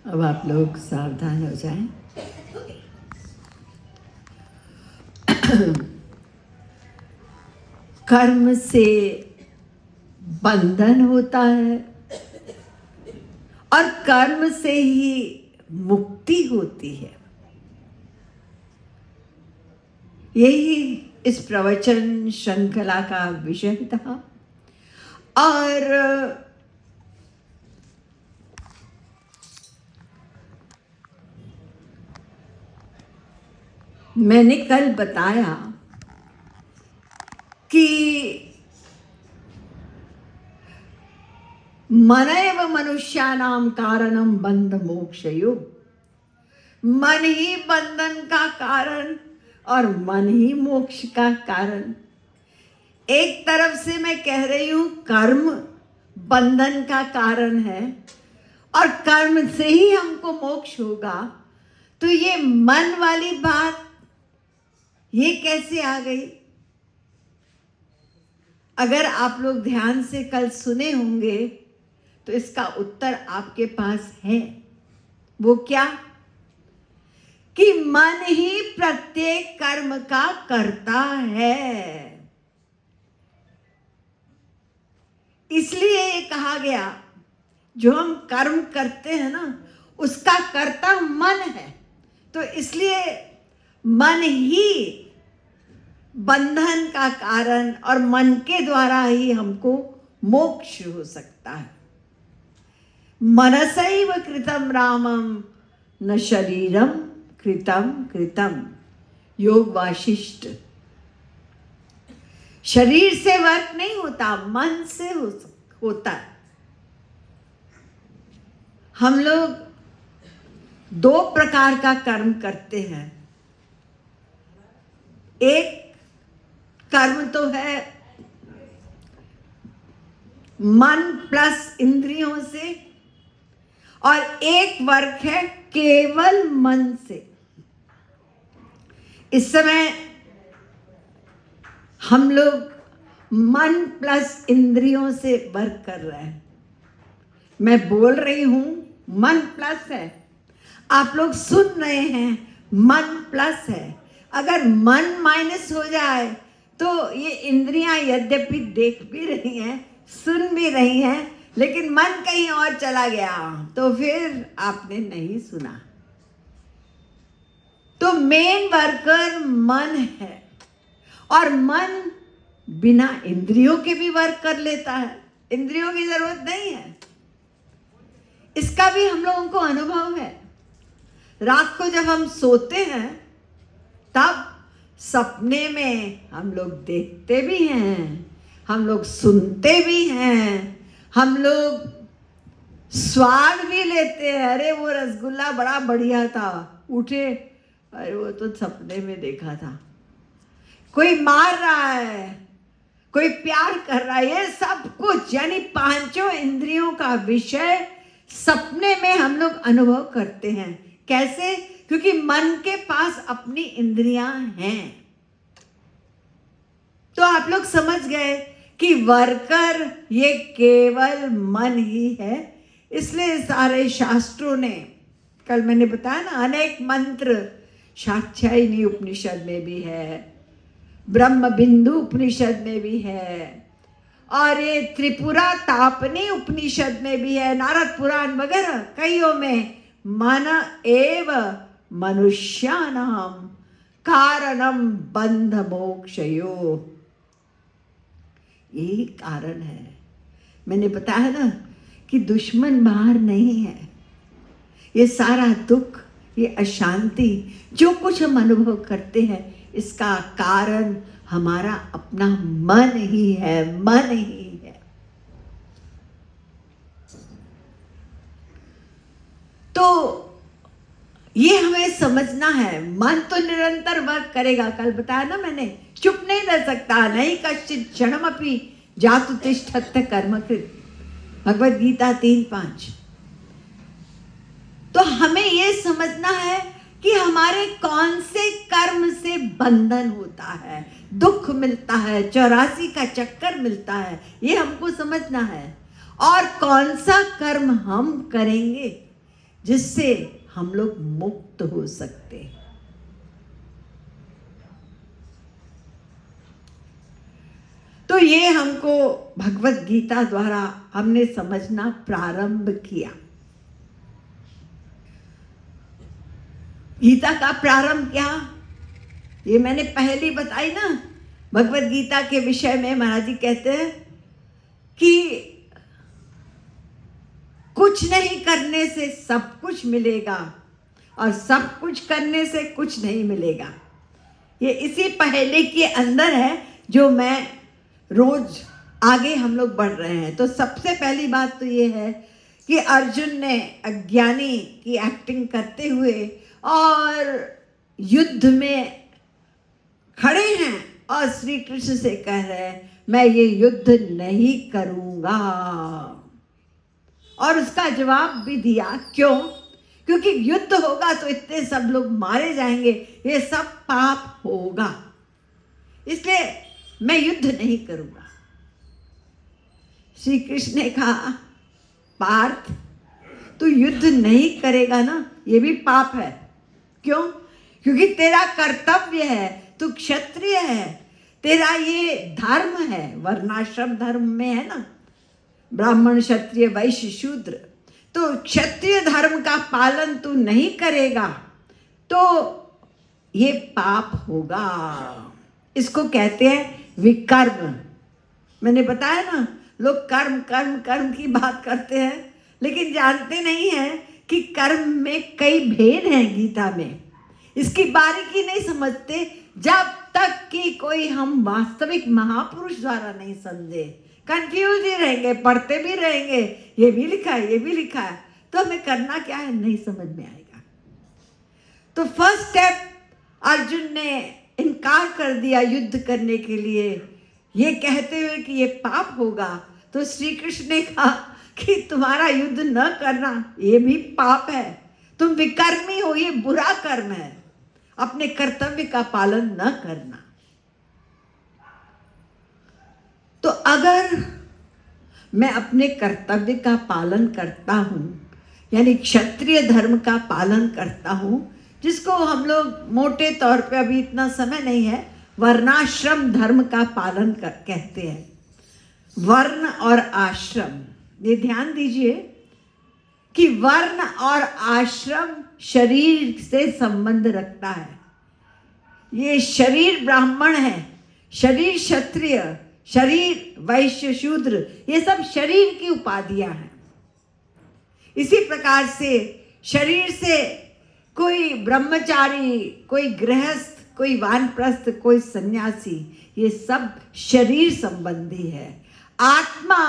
अब आप लोग सावधान हो जाएं। कर्म से बंधन होता है और कर्म से ही मुक्ति होती है। यही इस प्रवचन श्रृंखला का विषय था। और मैंने कल बताया कि मनैव मनुष्याणाम कारणम बंध मोक्षयो, मन ही बंधन का कारण और मन ही मोक्ष का कारण। एक तरफ से मैं कह रही हूं कर्म बंधन का कारण है और कर्म से ही हमको मोक्ष होगा, तो ये मन वाली बात ये कैसे आ गई? अगर आप लोग ध्यान से कल सुने होंगे तो इसका उत्तर आपके पास है। वो क्या? कि मन ही प्रत्येक कर्म का कर्ता है। इसलिए ये कहा गया जो हम कर्म करते हैं ना, उसका कर्ता मन है। तो इसलिए मन ही बंधन का कारण और मन के द्वारा ही हमको मोक्ष हो सकता है। मनसैव कृतं रामम न शरीरम कृतं कृतं, योग वाशिष्ठ। शरीर से वर्क नहीं होता, मन से होता है। हम लोग दो प्रकार का कर्म करते हैं। एक कर्म तो है मन प्लस इंद्रियों से, और एक वर्क है केवल मन से। इस समय हम लोग मन प्लस इंद्रियों से वर्क कर रहे हैं। मैं बोल रही हूं मन प्लस है, आप लोग सुन रहे हैं मन प्लस है। अगर मन माइनस हो जाए तो ये इंद्रियां यद्यपि देख भी रही हैं, सुन भी रही हैं, लेकिन मन कहीं और चला गया तो फिर आपने नहीं सुना। तो मेन वर्कर मन है और मन बिना इंद्रियों के भी वर्क कर लेता है, इंद्रियों की जरूरत नहीं है। इसका भी हम लोगों को अनुभव है। रात को जब हम सोते हैं तब सपने में हम लोग देखते भी हैं, हम लोग सुनते भी हैं, हम लोग स्वाद भी लेते हैं। अरे वो रसगुल्ला बड़ा बढ़िया था, उठे, अरे वो तो सपने में देखा था। कोई मार रहा है, कोई प्यार कर रहा है, ये सब कुछ यानी पांचों इंद्रियों का विषय सपने में हम लोग अनुभव करते हैं। कैसे? क्योंकि मन के पास अपनी इंद्रियां हैं। तो आप लोग समझ गए कि वर्कर ये केवल मन ही है। इसलिए सारे शास्त्रों ने, कल मैंने बताया ना, अनेक मंत्र सात्यायनी उपनिषद में भी है, ब्रह्म बिंदु उपनिषद में भी है, और ये त्रिपुरा तापनी उपनिषद में भी है, नारद पुराण वगैरह कईयों में मन एव मनुष्याणाम कारणम बंध मोक्षयो। यही कारण है। मैंने बताया ना कि दुश्मन बाहर नहीं है। ये सारा दुख, ये अशांति, जो कुछ हम अनुभव करते हैं, इसका कारण हमारा अपना मन ही है, मन ही है। तो ये हमें समझना है। मन तो निरंतर वर्क करेगा, कल बताया ना मैंने, चुप नहीं रह सकता। नहीं कश्चित् क्षणमपि जातु तिष्ठत् कर्मकृत्, भगवद गीता 3:5। तो हमें ये समझना है कि हमारे कौन से कर्म से बंधन होता है, दुख मिलता है, 84 का चक्कर मिलता है, ये हमको समझना है। और कौन सा कर्म हम करेंगे जिससे हम लोग मुक्त हो सकते हैं। तो ये हमको भगवत गीता द्वारा हमने समझना प्रारंभ किया। गीता का प्रारंभ क्या, ये मैंने पहले बताई ना। भगवत गीता के विषय में महाराज जी कहते हैं कि कुछ नहीं करने से सब कुछ मिलेगा और सब कुछ करने से कुछ नहीं मिलेगा। ये इसी पहले के अंदर है जो मैं रोज आगे हम लोग बढ़ रहे हैं। तो सबसे पहली बात तो ये है कि अर्जुन ने अज्ञानी की एक्टिंग करते हुए और युद्ध में खड़े हैं और श्री कृष्ण से कह रहे हैं मैं ये युद्ध नहीं करूंगा। और उसका जवाब भी दिया, क्यों? क्योंकि युद्ध होगा तो इतने सब लोग मारे जाएंगे, ये सब पाप होगा, इसलिए मैं युद्ध नहीं करूंगा। श्री कृष्ण ने कहा पार्थ तू युद्ध नहीं करेगा ना, ये भी पाप है। क्यों? क्योंकि तेरा कर्तव्य है, तू क्षत्रिय है, तेरा ये धर्म है, वर्णाश्रम धर्म में है ना, ब्राह्मण क्षत्रिय वैश्य शूद्र। तो क्षत्रिय धर्म का पालन तू नहीं करेगा तो ये पाप होगा। इसको कहते हैं विकर्म। मैंने बताया ना, लोग कर्म कर्म कर्म की बात करते हैं लेकिन जानते नहीं हैं कि कर्म में कई भेद हैं गीता में। इसकी बारीकी नहीं समझते जब तक कि कोई हम वास्तविक महापुरुष द्वारा नहीं समझे। कंफ्यूज ही रहेंगे, पढ़ते भी रहेंगे, ये भी लिखा है ये भी लिखा है, तो हमें करना क्या है नहीं समझ में आएगा। तो फर्स्ट स्टेप अर्जुन ने इनकार कर दिया युद्ध करने के लिए, ये कहते हुए कि ये पाप होगा। तो श्री कृष्ण ने कहा कि तुम्हारा युद्ध न करना ये भी पाप है, तुम विकर्मी हो, ये बुरा कर्म है, अपने कर्तव्य का पालन न करना। तो अगर मैं अपने कर्तव्य का पालन करता हूँ, यानी क्षत्रिय धर्म का पालन करता हूँ, जिसको हम लोग मोटे तौर पे, अभी इतना समय नहीं है, वर्णाश्रम धर्म का पालन कहते हैं। वर्ण और आश्रम, ये ध्यान दीजिए कि वर्ण और आश्रम शरीर से संबंध रखता है। ये शरीर ब्राह्मण है, शरीर क्षत्रिय, शरीर वैश्य शूद्र, ये सब शरीर की उपाधियां हैं। इसी प्रकार से शरीर से कोई ब्रह्मचारी, कोई गृहस्थ, कोई वानप्रस्थ, कोई सन्यासी, ये सब शरीर संबंधी है। आत्मा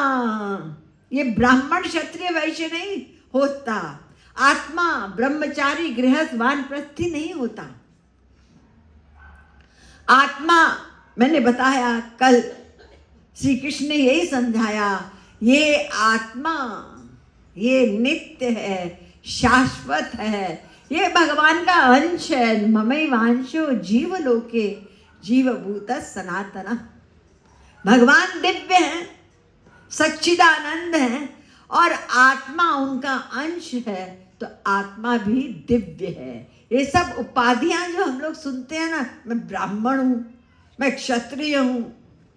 ये ब्राह्मण क्षत्रिय वैश्य नहीं होता, आत्मा ब्रह्मचारी गृहस्थ वानप्रस्थी नहीं होता। आत्मा मैंने बताया कल, श्री कृष्ण ने यही समझाया, ये आत्मा ये नित्य है, शाश्वत है, ये भगवान का अंश है। ममैवांशो जीवलोके जीवभूत सनातन। भगवान दिव्य हैं, सच्चिदानंद हैं और आत्मा उनका अंश है, तो आत्मा भी दिव्य है। ये सब उपाधियां जो हम लोग सुनते हैं ना, मैं ब्राह्मण हूँ, मैं क्षत्रिय हूँ,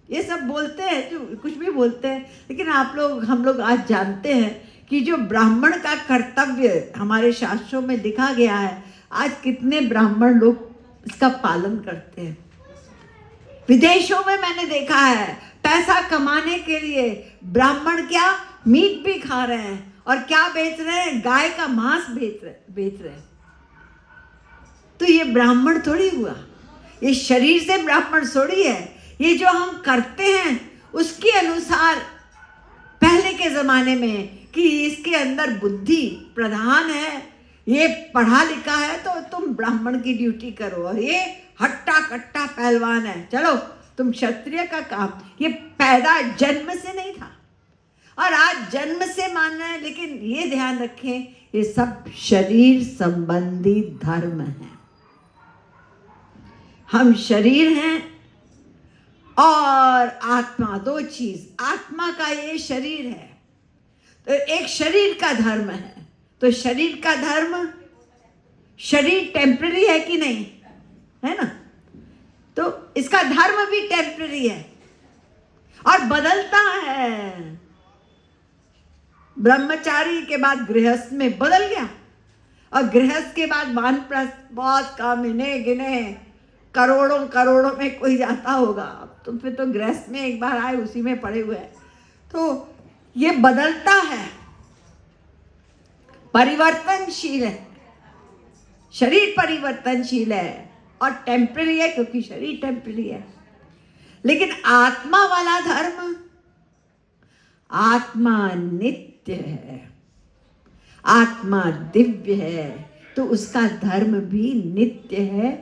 ये सब बोलते हैं, जो कुछ भी बोलते हैं, लेकिन हम लोग आज जानते हैं कि जो ब्राह्मण का कर्तव्य हमारे शास्त्रों में लिखा गया है, आज कितने ब्राह्मण लोग इसका पालन करते हैं। विदेशों में मैंने देखा है, पैसा कमाने के लिए ब्राह्मण क्या मीट भी खा रहे हैं और क्या बेच रहे हैं, गाय का मांस बेच रहे हैं। तो ये ब्राह्मण थोड़ी हुआ, ये शरीर से ब्राह्मण थोड़ी है। ये जो हम करते हैं उसके अनुसार पहले के ज़माने में कि इसके अंदर बुद्धि प्रधान है, ये पढ़ा लिखा है, तो तुम ब्राह्मण की ड्यूटी करो, और ये हट्टा कट्टा पहलवान है, चलो तुम क्षत्रिय का काम। ये पैदा जन्म से नहीं था और आज जन्म से मानना है, लेकिन ये ध्यान रखें ये सब शरीर संबंधी धर्म है। हम शरीर हैं और आत्मा, दो चीज। आत्मा का ये शरीर है तो एक शरीर का धर्म है, तो तो शरीर का धर्म, शरीर टेम्पररी है कि नहीं, है ना? तो इसका धर्म भी टेम्पररी है और बदलता है। ब्रह्मचारी के बाद गृहस्थ में बदल गया, और गृहस्थ के बाद वानप्रस्थ, बहुत कम, इन्हें गिने करोड़ों करोड़ों में कोई जाता होगा। तो फिर तो गृहस्थ में एक बार आए उसी में पड़े हुए हैं। तो ये बदलता है, परिवर्तनशील है, शरीर परिवर्तनशील है और टेम्पररी है, क्योंकि शरीर टेम्पररी है। लेकिन आत्मा वाला धर्म, आत्मा नित्य है, आत्मा दिव्य है, तो उसका धर्म भी नित्य है।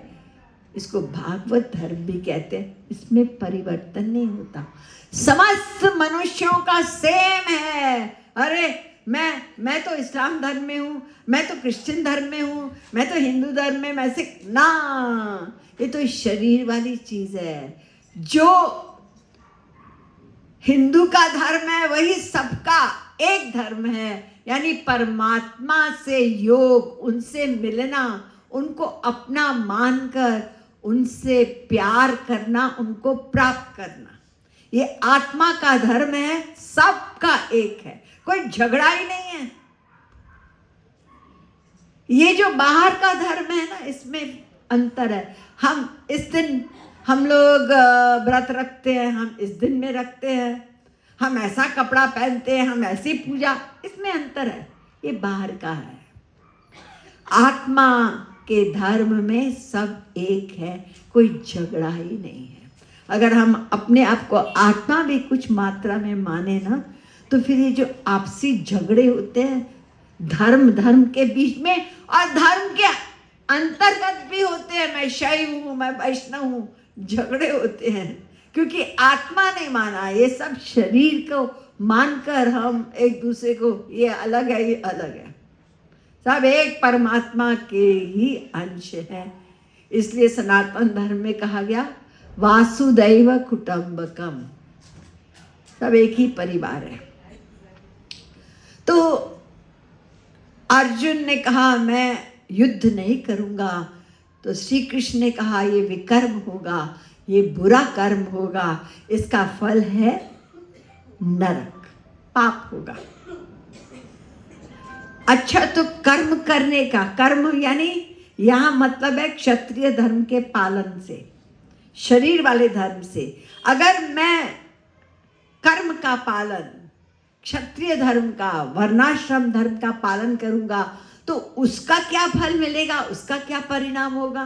इसको भागवत धर्म भी कहते हैं। इसमें परिवर्तन नहीं होता, समस्त मनुष्यों का सेम है। अरे मैं तो इस्लाम धर्म में हूँ, मैं तो क्रिश्चियन धर्म में हूँ, मैं तो हिंदू धर्म में, मैं से ना, ये तो शरीर वाली चीज है। जो हिंदू का धर्म है वही सबका एक धर्म है, यानी परमात्मा से योग, उनसे मिलना, उनको अपना मानकर उनसे प्यार करना, उनको प्राप्त करना, ये आत्मा का धर्म है, सबका एक है, कोई झगड़ा ही नहीं है। ये जो बाहर का धर्म है ना, इसमें अंतर है। हम इस दिन हम लोग व्रत रखते हैं, हम इस दिन में रखते हैं, हम ऐसा कपड़ा पहनते हैं, हम ऐसी पूजा, इसमें अंतर है। ये बाहर का है। आत्मा के धर्म में सब एक है, कोई झगड़ा ही नहीं है। अगर हम अपने आप को आत्मा भी कुछ मात्रा में माने ना, तो फिर ये जो आपसी झगड़े होते हैं धर्म के बीच में, और धर्म के अंतर्गत भी होते हैं, मैं शैव हूँ, मैं वैष्णव हूँ, झगड़े होते हैं, क्योंकि आत्मा नहीं माना। ये सब शरीर को मानकर हम एक दूसरे को, ये अलग है, ये अलग है, सब एक परमात्मा के ही अंश है। इसलिए सनातन धर्म में कहा गया वासुदैव कुटुंबकम, सब एक ही परिवार है। तो अर्जुन ने कहा मैं युद्ध नहीं करूंगा, तो श्री कृष्ण ने कहा ये विकर्म होगा, ये बुरा कर्म होगा, इसका फल है नरक, पाप होगा। अच्छा, तो कर्म करने का, कर्म यानी यहाँ मतलब है क्षत्रिय धर्म के पालन से, शरीर वाले धर्म से। अगर मैं कर्म का पालन, क्षत्रिय धर्म का, वर्णाश्रम धर्म का पालन करूंगा, तो उसका क्या फल मिलेगा, उसका क्या परिणाम होगा?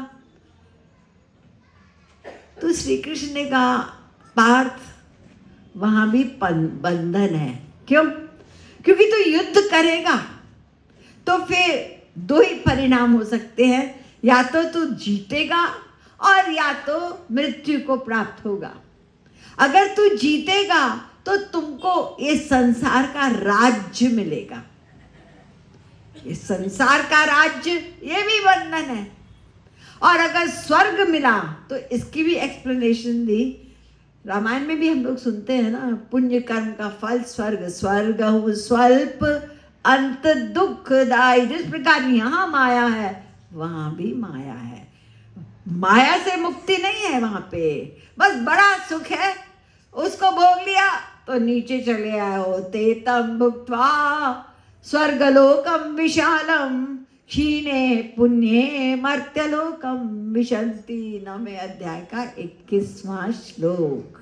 तो श्री कृष्ण ने कहा पार्थ, वहां भी बंधन है। क्यों? क्योंकि तू युद्ध करेगा तो फिर दो ही परिणाम हो सकते हैं, या तो तू जीतेगा और या तो मृत्यु को प्राप्त होगा। अगर तू जीतेगा तो तुमको ये संसार का राज्य मिलेगा, ये संसार का राज्य, ये भी बंधन है। और अगर स्वर्ग मिला तो इसकी भी एक्सप्लेनेशन दी, रामायण में भी हम लोग सुनते हैं ना, पुण्य कर्म का फल स्वर्ग, स्वर्ग स्वल्प अंत दुखदाई। जिस प्रकार यहाँ माया है वहां भी माया है, माया से मुक्ति नहीं है वहां पे, बस बड़ा सुख है, उसको भोग लिया तो नीचे चले आओ। तेतम भुक्त्वा स्वर्गलोकम विशालम क्षीणे पुण्ये मर्त्यलोकम विशन्ति। 9वें अध्याय का 21वां श्लोक।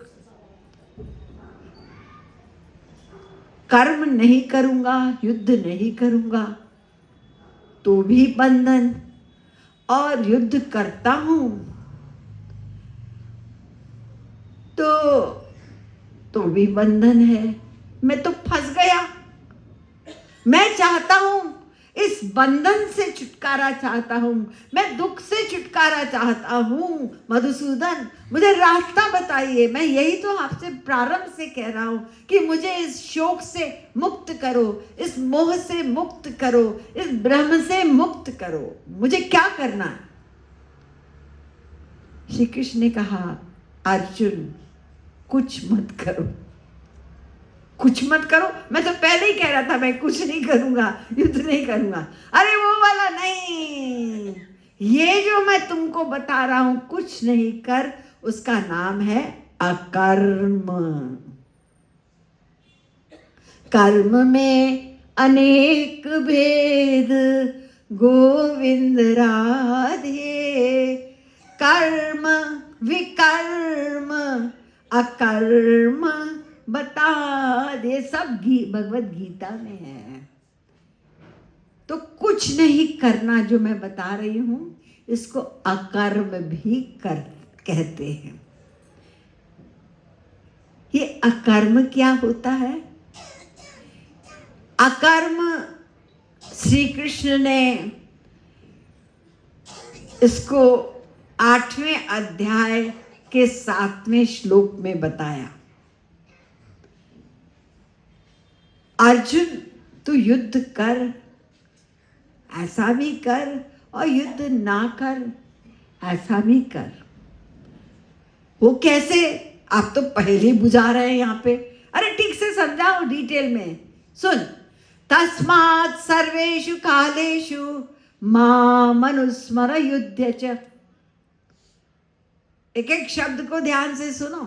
कर्म नहीं करूंगा, युद्ध नहीं करूंगा तो भी बंधन, और युद्ध करता हूं तो भी बंधन है। मैं तो फंस गया। मैं चाहता हूं, इस बंधन से छुटकारा चाहता हूं, मैं दुख से छुटकारा चाहता हूं। मधुसूदन, मुझे रास्ता बताइए। मैं यही तो आपसे प्रारंभ से कह रहा हूं कि मुझे इस शोक से मुक्त करो, इस मोह से मुक्त करो, इस भ्रम से मुक्त करो। मुझे क्या करना है? श्री कृष्ण ने कहा अर्जुन कुछ मत करो, कुछ मत करो। मैं तो पहले ही कह रहा था मैं कुछ नहीं करूंगा, युद्ध नहीं करूंगा। अरे वो वाला नहीं, ये जो मैं तुमको बता रहा हूं कुछ नहीं कर, उसका नाम है अकर्म। कर्म में अनेक भेद गोविंद राधे, कर्म विकर्म अकर्म बता दे, सब भगवत गीता में है। तो कुछ नहीं करना जो मैं बता रही हूं इसको अकर्म भी कहते हैं। ये अकर्म क्या होता है? अकर्म श्री कृष्ण ने इसको 8वें अध्याय के 7वें श्लोक में बताया। अर्जुन तू युद्ध कर, ऐसा भी कर, और युद्ध ना कर, ऐसा भी कर। वो कैसे? आप तो पहले बुझा रहे हैं यहाँ पे। अरे ठीक से समझाओ, डिटेल में सुन। तस्मात् सर्वेषु कालेषु माम अनुस्मर युध्य च। एक एक शब्द को ध्यान से सुनो।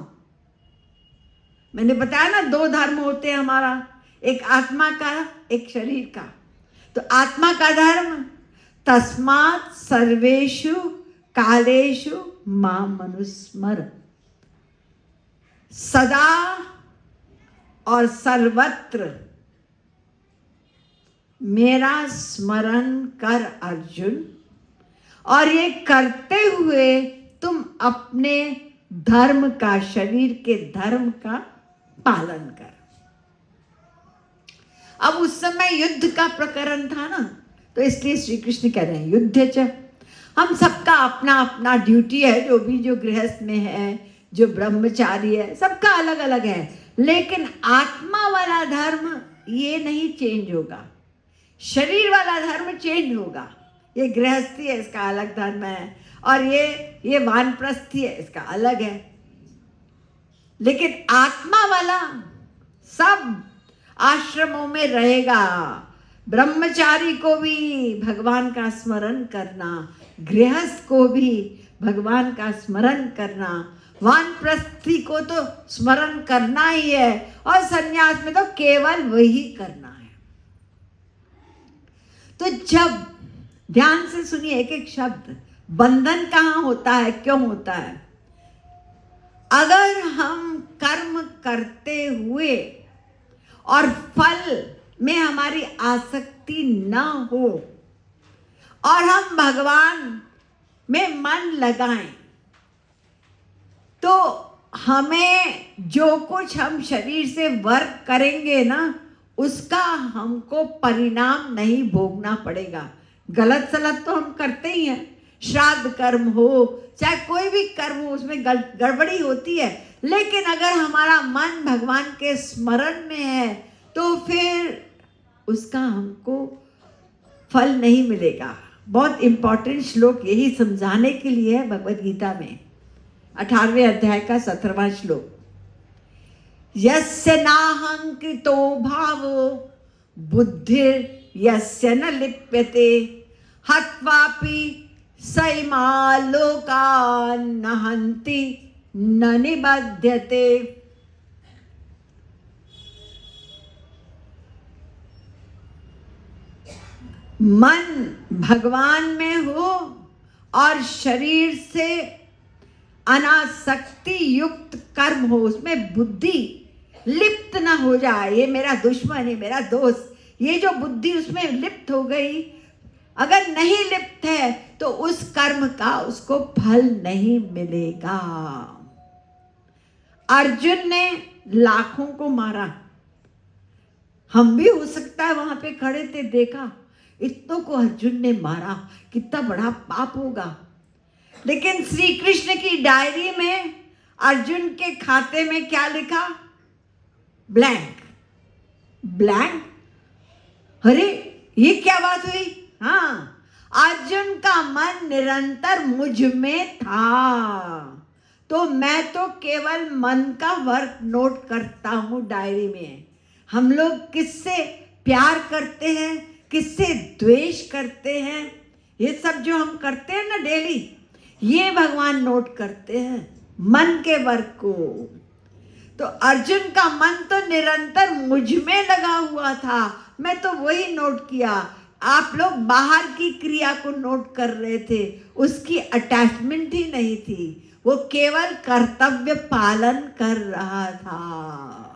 मैंने बताया ना, 2 धर्म होते हैं हमारा, एक आत्मा का, एक शरीर का। तो आत्मा का धर्म तस्मात् सर्वेषु कालेषु माम अनुस्मर, सदा और सर्वत्र मेरा स्मरण कर अर्जुन, और ये करते हुए तुम अपने धर्म का, शरीर के धर्म का पालन कर। अब उस समय युद्ध का प्रकरण था ना, तो इसलिए श्री कृष्ण कह रहे हैं युद्ध च। हम सबका अपना अपना ड्यूटी है, जो गृहस्थ में है, जो ब्रह्मचारी है, सबका अलग अलग है। लेकिन आत्मा वाला धर्म ये नहीं चेंज होगा, शरीर वाला धर्म चेंज होगा। ये गृहस्थी है, इसका अलग धर्म है, और ये वानप्रस्थी है, इसका अलग है। लेकिन आत्मा वाला सब आश्रमों में रहेगा। ब्रह्मचारी को भी भगवान का स्मरण करना, गृहस्थ को भी भगवान का स्मरण करना, वानप्रस्थी को तो स्मरण करना ही है, और सन्यास में तो केवल वही करना है। तो जब ध्यान से सुनिए एक एक शब्द, बंधन कहाँ होता है, क्यों होता है? अगर हम कर्म करते हुए और फल में हमारी आसक्ति न हो और हम भगवान में मन लगाएं, तो हमें जो कुछ हम शरीर से वर्क करेंगे ना, उसका हमको परिणाम नहीं भोगना पड़ेगा। गलत सलत तो हम करते ही हैं, श्राद्ध कर्म हो चाहे कोई भी कर्म हो, उसमें गड़बड़ी होती है। लेकिन अगर हमारा मन भगवान के स्मरण में है तो फिर उसका हमको फल नहीं मिलेगा। बहुत इंपॉर्टेंट श्लोक यही समझाने के लिए है भगवद गीता में, 18वें अध्याय का 17वां श्लोक। यस्य नाहंकृतो भावो बुद्धिर यस्य न लिप्यते हत्वापि सैमा लोकान् न हन्ति न निबध्यते। मन भगवान में हो और शरीर से अनासक्ति युक्त कर्म हो, उसमें बुद्धि लिप्त ना हो जाए, ये मेरा दुश्मन है, मेरा दोस्त, ये जो बुद्धि उसमें लिप्त हो गई, अगर नहीं लिप्त है तो उस कर्म का उसको फल नहीं मिलेगा। अर्जुन ने लाखों को मारा, हम भी हो सकता है वहां पे खड़े थे, देखा इतनों को अर्जुन ने मारा, कितना बड़ा पाप होगा। लेकिन श्री कृष्ण की डायरी में अर्जुन के खाते में क्या लिखा? ब्लैंक। ब्लैंक। अरे ये क्या बात हुई? हाँ, अर्जुन का मन निरंतर मुझ में था, तो मैं तो केवल मन का वर्क नोट करता हूं डायरी में। हम लोग किससे प्यार करते हैं, किससे द्वेष करते हैं, ये सब जो हम करते हैं ना डेली, ये भगवान नोट करते हैं मन के वर्क को। तो अर्जुन का मन तो निरंतर मुझ में लगा हुआ था, मैं तो वही नोट किया। आप लोग बाहर की क्रिया को नोट कर रहे थे, उसकी अटैचमेंट ही नहीं थी, वो केवल कर्तव्य पालन कर रहा था।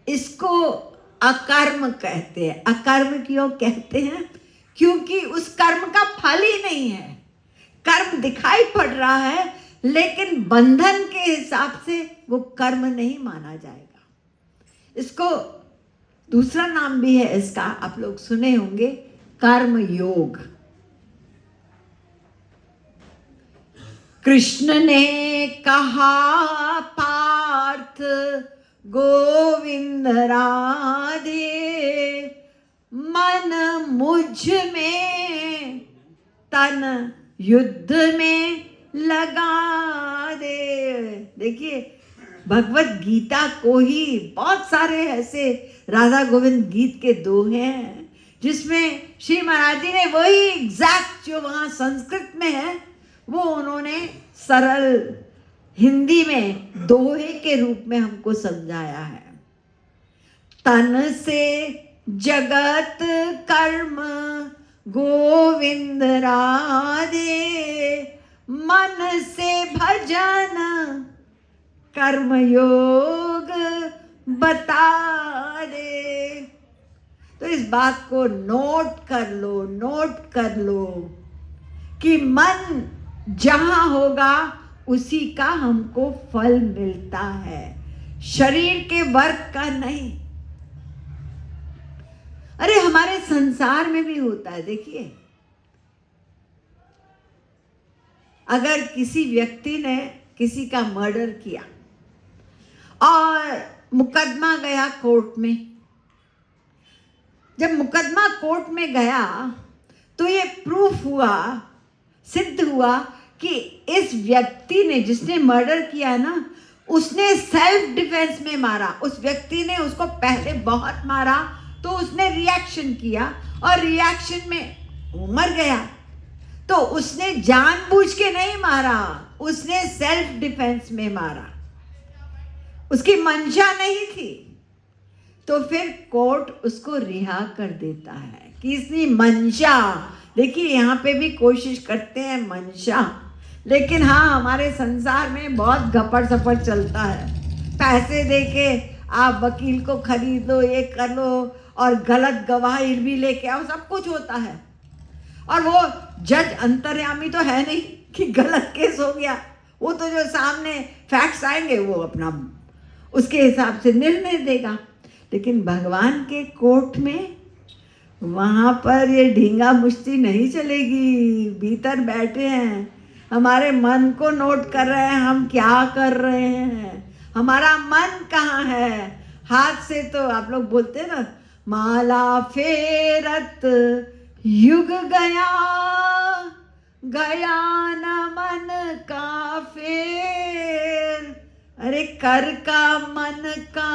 इसको अकर्म कहते हैं। अकर्म क्यों कहते हैं? क्योंकि उस कर्म का फल ही नहीं है। कर्म दिखाई पड़ रहा है, लेकिन बंधन के हिसाब से वो कर्म नहीं माना जाएगा। इसको दूसरा नाम भी है इसका, आप लोग सुने होंगे, कर्म योग। कृष्ण ने कहा पार्थ गोविंद राधे, मन मुझ में तन युद्ध में लगा दे। देखिए, भगवत गीता को ही बहुत सारे ऐसे राधा गोविंद गीत के दोहे हैं जिसमें श्री महाराज जी ने वही एग्जैक्ट जो वहाँ संस्कृत में है वो उन्होंने सरल हिंदी में दोहे के रूप में हमको समझाया है। तन से जगत कर्म गोविंद राधे, मन से भजन कर्मयोग बता दे। तो इस बात को नोट कर लो कि मन जहां होगा उसी का हमको फल मिलता है, शरीर के वर्क का नहीं। अरे हमारे संसार में भी होता है। देखिए, अगर किसी व्यक्ति ने किसी का मर्डर किया और मुकदमा गया कोर्ट में, जब मुकदमा कोर्ट में गया तो ये प्रूफ हुआ, सिद्ध हुआ कि इस व्यक्ति ने, जिसने मर्डर किया ना, उसने सेल्फ डिफेंस में मारा। उस व्यक्ति ने उसको पहले बहुत मारा तो उसने रिएक्शन किया और रिएक्शन में वो मर गया। तो उसने जानबूझ के नहीं मारा, उसने सेल्फ डिफेंस में मारा, उसकी मंशा नहीं थी। तो फिर कोर्ट उसको रिहा कर देता है कि इसकी मंशा। देखिए, यहाँ पे भी कोशिश करते हैं मंशा, लेकिन हाँ, हमारे संसार में बहुत गपड़ सपड़ चलता है। पैसे देके आप वकील को खरीद लो, ये कर लो, और गलत गवाही भी लेके आओ, सब कुछ होता है। और वो जज अंतर्यामी तो है नहीं कि गलत केस हो गया, वो तो जो सामने फैक्ट्स आएंगे वो अपना उसके हिसाब से निर्णय देगा। लेकिन भगवान के कोर्ट में वहाँ पर ये ढींगा मुश्ती नहीं चलेगी। भीतर बैठे हैं, हमारे मन को नोट कर रहे हैं, हम क्या कर रहे हैं, हमारा मन कहाँ है। हाथ से तो आप लोग बोलते हैं ना, माला फेरत युग गया, गया न मन का फेर। अरे कर का मन का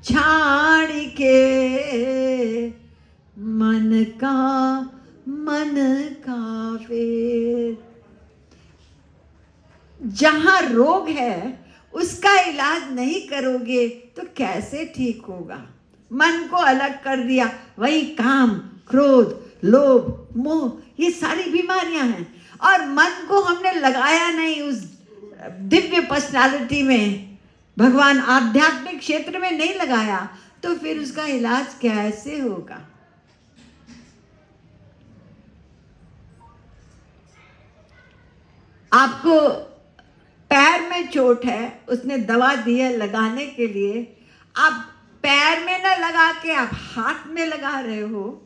छाड़ के, मन का फेर। जहां रोग है उसका इलाज नहीं करोगे तो कैसे ठीक होगा। मन को अलग कर दिया, वही काम, क्रोध, लोभ, मोह, ये सारी बीमारियां हैं। और मन को हमने लगाया नहीं उस दिव्य पर्सनालिटी में, भगवान आध्यात्मिक क्षेत्र में नहीं लगाया, तो फिर उसका इलाज कैसे होगा। आपको पैर में चोट है, उसने दवा दी है लगाने के लिए, आप पैर में ना लगा के आप हाथ में लगा रहे हो।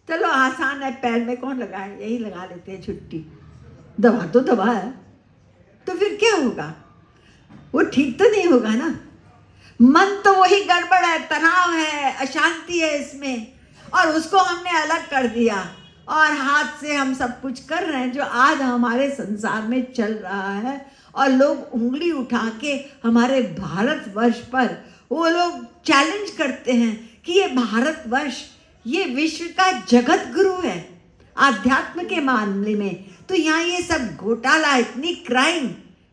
चलो आसान है, पैर में कौन लगाए, यही लगा लेते हैं छुट्टी, दवा तो दवा है। तो फिर क्या होगा, वो ठीक तो नहीं होगा ना। मन तो वही गड़बड़ है, तनाव है, अशांति है इसमें, और उसको हमने अलग कर दिया और हाथ से हम सब कुछ कर रहे हैं जो आज हमारे संसार में चल रहा है। और लोग उंगली उठा के हमारे भारतवर्ष पर वो लोग चैलेंज करते हैं कि ये भारतवर्ष ये विश्व का जगत गुरु है आध्यात्म के मामले में, तो यहाँ ये सब घोटाला, इतनी क्राइम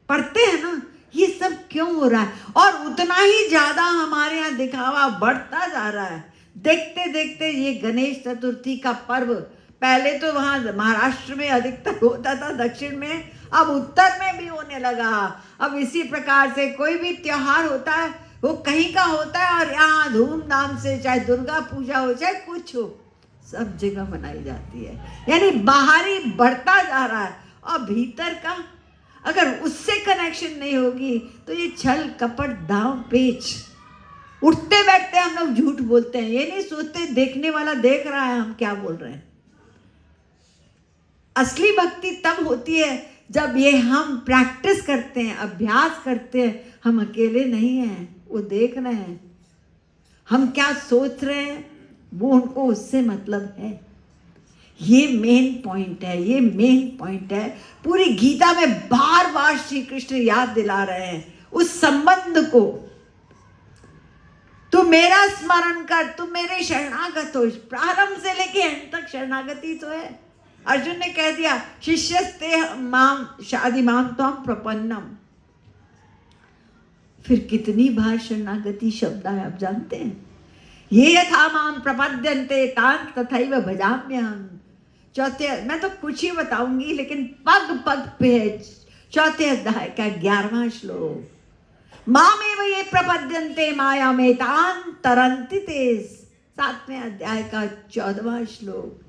पढ़ते हैं ना, ये सब क्यों हो रहा है? और उतना ही ज़्यादा हमारे यहाँ दिखावा बढ़ता जा रहा है। देखते देखते ये गणेश चतुर्थी का पर्व, पहले तो वहाँ महाराष्ट्र में अधिकतर होता था, दक्षिण में, अब उत्तर में भी होने लगा। अब इसी प्रकार से कोई भी त्योहार होता है वो कहीं का होता है और यहाँ धूमधाम से, चाहे दुर्गा पूजा हो चाहे कुछ हो, सब जगह मनाई जाती है। यानी बाहरी बढ़ता जा रहा है और भीतर का अगर उससे कनेक्शन नहीं होगी तो ये छल कपट दांव पेच, उठते बैठते हम लोग झूठ बोलते हैं, ये नहीं सोचते देखने वाला देख रहा है हम क्या बोल रहे हैं। असली भक्ति तब होती है जब ये हम प्रैक्टिस करते हैं, अभ्यास करते हैं। हम अकेले नहीं हैं, वो देख रहे हैं हम क्या सोच रहे हैं, वो उनको उससे मतलब है। ये मेन पॉइंट है, ये मेन पॉइंट है। पूरी गीता में बार बार श्री कृष्ण याद दिला रहे हैं उस संबंध को। तू मेरा स्मरण कर, तू मेरे शरणागत हो। प्रारंभ से लेके अंत तक शरणागति तो है। अर्जुन ने कह दिया शिष्यस्ते माम शादी माम त्वं प्रपन्नम। फिर कितनी बार शरणागति शब्द है आप जानते हैं? ये यथा माम प्रपद्यन्ते तान् तथैव भजाम्यहम्। चौथे, मैं तो कुछ ही बताऊंगी लेकिन पग पग पे है चौथे अध्याय का 11वां श्लोक। मामेव ये प्रपद्यन्ते माया में तान् तरन्ति ते। 7वें अध्याय का 14वां श्लोक।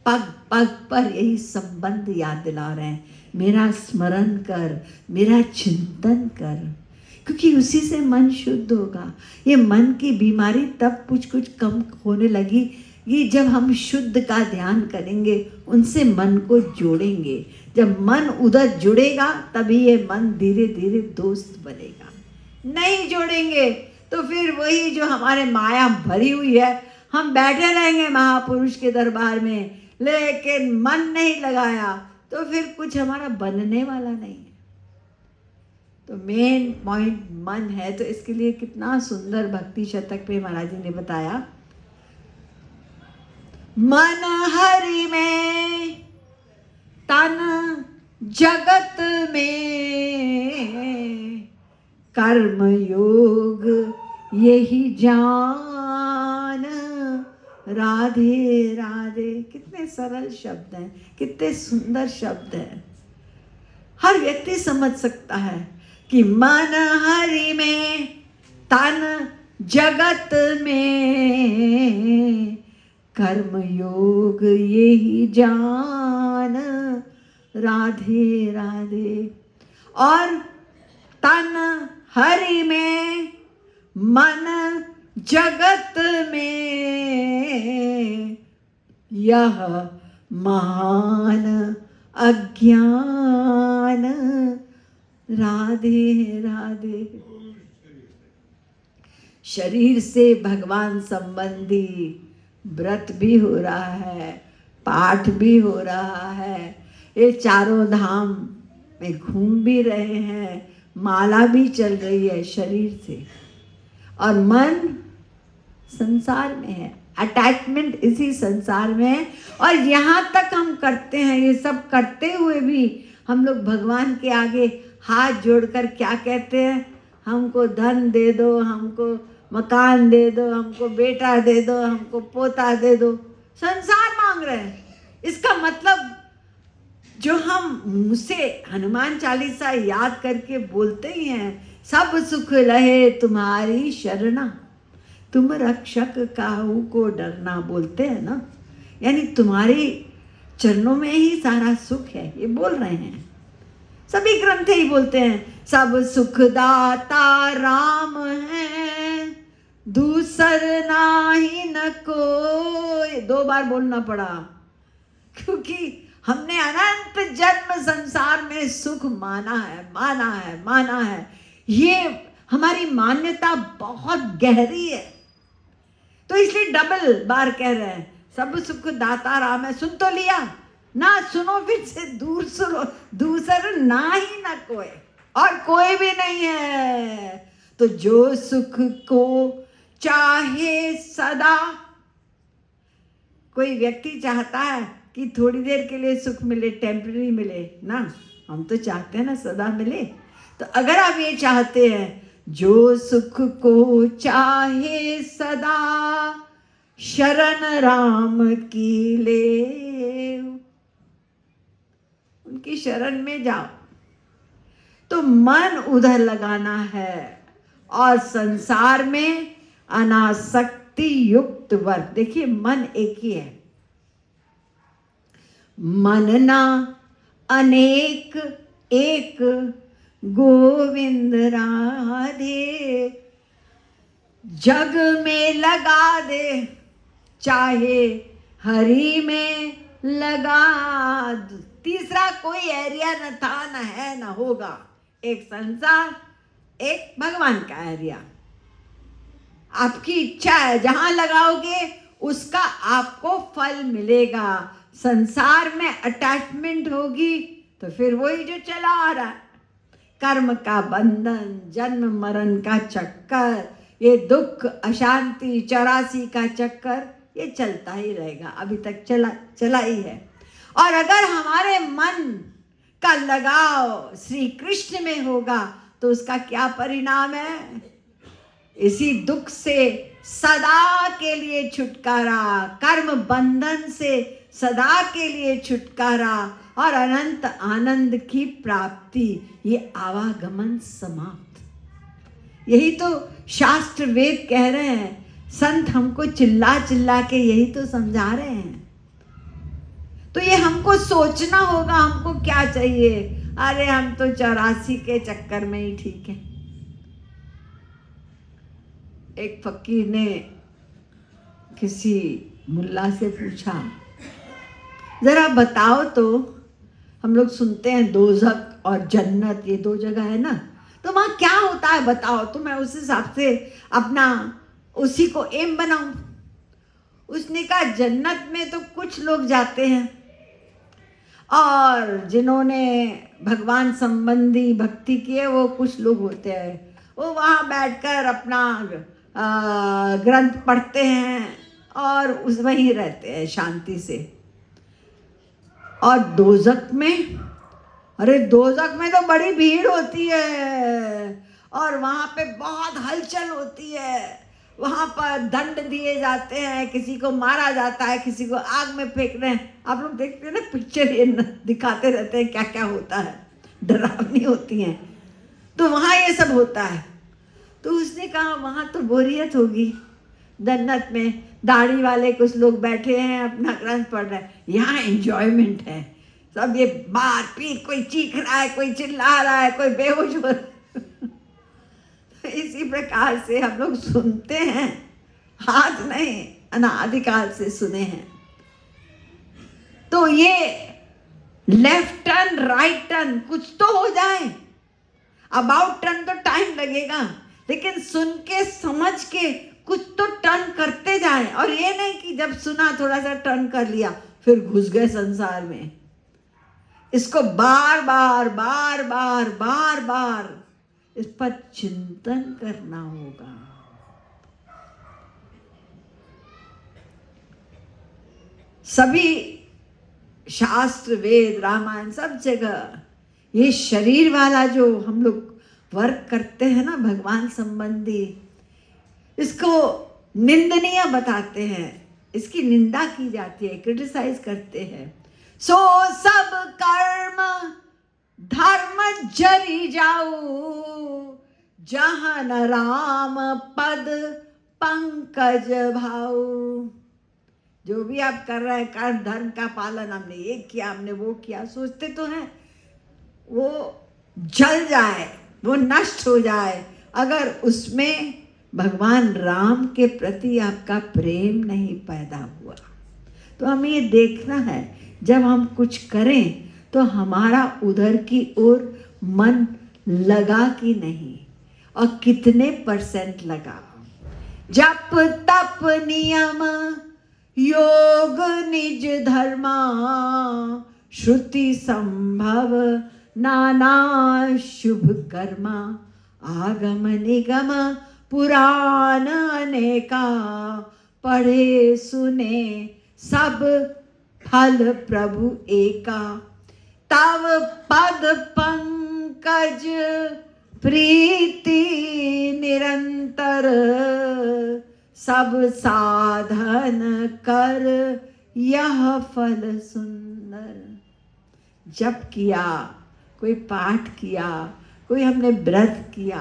पग पग पर यही संबंध याद दिला रहे हैं, मेरा स्मरण कर, मेरा चिंतन कर, क्योंकि उसी से मन शुद्ध होगा। ये मन की बीमारी तब कुछ कुछ कम होने लगी कि जब हम शुद्ध का ध्यान करेंगे, उनसे मन को जोड़ेंगे। जब मन उधर जुड़ेगा तभी ये मन धीरे धीरे दोस्त बनेगा। नहीं जोड़ेंगे तो फिर वही जो हमारे माया भरी हुई है, हम बैठे रहेंगे महापुरुष के दरबार में, लेकिन मन नहीं लगाया तो फिर कुछ हमारा बनने वाला नहीं है। तो मेन पॉइंट मन है। तो इसके लिए कितना सुंदर भक्ति शतक पे महाराज जी ने बताया, मन हरि में तन जगत में, कर्म योग यही जान, राधे राधे। कितने सरल शब्द हैं, कितने सुंदर शब्द हैं। हर व्यक्ति समझ सकता है कि मन हरि में तन जगत में, कर्म योग यही जान, राधे राधे। और तन हरि में मन जगत में, यह महान अज्ञान, राधे राधे। शरीर से भगवान संबंधी व्रत भी हो रहा है, पाठ भी हो रहा है, ये चारों धाम में घूम भी रहे हैं, माला भी चल रही है शरीर से, और मन संसार में है, अटैचमेंट इसी संसार में है। और यहाँ तक हम करते हैं, ये सब करते हुए भी हम लोग भगवान के आगे हाथ जोड़कर क्या कहते हैं? हमको धन दे दो, हमको मकान दे दो, हमको बेटा दे दो, हमको पोता दे दो। संसार मांग रहे हैं। इसका मतलब जो हम मुँह से हनुमान चालीसा याद करके बोलते ही हैं, सब सुख लहे तुम्हारी शरणा, तुम रक्षक काहू को डरना, बोलते हैं ना, यानी तुम्हारी चरणों में ही सारा सुख है, ये बोल रहे हैं। सभी ग्रंथ ही बोलते हैं, सब सुखदाता राम है, दूसर नाही न कोई। 2 बार बोलना पड़ा क्योंकि हमने अनंत जन्म संसार में सुख माना है, माना है, माना है। ये हमारी मान्यता बहुत गहरी है, तो इसलिए डबल बार कह रहे हैं, सब सुख दाता राम है। सुन तो लिया ना, सुनो फिर से दूर सुनो, दूसर ना ही ना कोई। और कोई भी नहीं है। तो जो सुख को चाहे सदा, कोई व्यक्ति चाहता है कि थोड़ी देर के लिए सुख मिले, टेम्पररी मिले ना, हम तो चाहते हैं ना सदा मिले। तो अगर आप ये चाहते हैं, जो सुख को चाहे सदा शरण राम की ले, उनकी शरण में जाओ। तो मन उधर लगाना है और संसार में अनासक्ति युक्त वर्ग। देखिए मन एक ही है, मनना अनेक एक गोविंद राधे, जग में लगा दे चाहे हरि में लगा। तीसरा कोई एरिया न था, न है, न होगा। एक संसार, एक भगवान का एरिया। आपकी इच्छा है, जहां लगाओगे उसका आपको फल मिलेगा। संसार में अटैचमेंट होगी तो फिर वही जो चला आ रहा है, कर्म का बंधन, जन्म मरण का चक्कर, ये दुख अशांति 84 का चक्कर, ये चलता ही रहेगा। अभी तक चला ही है। और अगर हमारे मन का लगाव श्री कृष्ण में होगा तो उसका क्या परिणाम है? इसी दुख से सदा के लिए छुटकारा, कर्म बंधन से सदा के लिए छुटकारा और अनंत आनंद की प्राप्ति, ये आवागमन समाप्त। यही तो शास्त्र वेद कह रहे हैं, संत हमको चिल्ला चिल्ला के यही तो समझा रहे हैं। तो ये हमको सोचना होगा, हमको क्या चाहिए। अरे हम तो 84 के चक्कर में ही ठीक है। एक फकीर ने किसी मुल्ला से पूछा, जरा बताओ तो, हम लोग सुनते हैं दोज़ख और जन्नत, ये दो जगह है ना, तो वहाँ क्या होता है बताओ, तो मैं उस हिसाब से अपना उसी को एम बनाऊं। उसने कहा जन्नत में तो कुछ लोग जाते हैं और जिन्होंने भगवान संबंधी भक्ति की है वो कुछ लोग होते हैं, वो वहाँ बैठकर अपना ग्रंथ पढ़ते हैं और उस वहीं रहते हैं शांति से। और दोज़ख में, अरे दोज़ख में तो बड़ी भीड़ होती है और वहाँ पे बहुत हलचल होती है। वहाँ पर दंड दिए जाते हैं, किसी को मारा जाता है, किसी को आग में फेंक रहे हैं। आप लोग देखते हैं ना पिक्चर, ये दिखाते रहते हैं क्या क्या होता है, डरावनी होती हैं। तो वहाँ ये सब होता है। तो उसने कहा वहाँ तो बोरियत होगी, जन्नत में दाढ़ी वाले कुछ लोग बैठे हैं अपना ग्रंथ पढ़ रहे हैं, यहाँ एंजॉयमेंट है। सब ये मार पीट, कोई चीख रहा है, कोई चिल्ला रहा है, कोई बेहोश हो रहा है। इसी प्रकार से हम लोग सुनते हैं, आज नहीं अनादिकाल से सुने हैं। तो ये लेफ्ट टर्न राइट टर्न कुछ तो हो जाए, अबाउट टर्न तो टाइम लगेगा, लेकिन सुन के समझ के कुछ तो टर्न करते जाएं। और ये नहीं कि जब सुना थोड़ा सा टर्न कर लिया फिर घुस गए संसार में। इसको बार बार बार बार बार बार इस पर चिंतन करना होगा। सभी शास्त्र वेद रामायण सब जगह ये शरीर वाला जो हम लोग वर्क करते हैं ना भगवान संबंधी, इसको निंदनीय बताते हैं, इसकी निंदा की जाती है, क्रिटिसाइज करते हैं। सो सब कर्म धर्म जरी जाऊ, जहाँ न राम पद पंकज भाऊ। जो भी आप कर रहे हैं कर्म धर्म का पालन, हमने ये किया, हमने वो किया, सोचते तो हैं वो जल जाए, वो नष्ट हो जाए, अगर उसमें भगवान राम के प्रति आपका प्रेम नहीं पैदा हुआ। तो हमें ये देखना है जब हम कुछ करें तो हमारा उधर की ओर मन लगा कि नहीं और कितने % लगा। जप तप नियम योग निज धर्मा, श्रुति संभव नाना शुभ कर्मा आगम निगम पुराण अनेका पढ़े सुने सब फल प्रभु एका तव पद पंकज प्रीति निरंतर सब साधन कर यह फल सुंदर। जप किया, कोई पाठ किया, कोई हमने व्रत किया,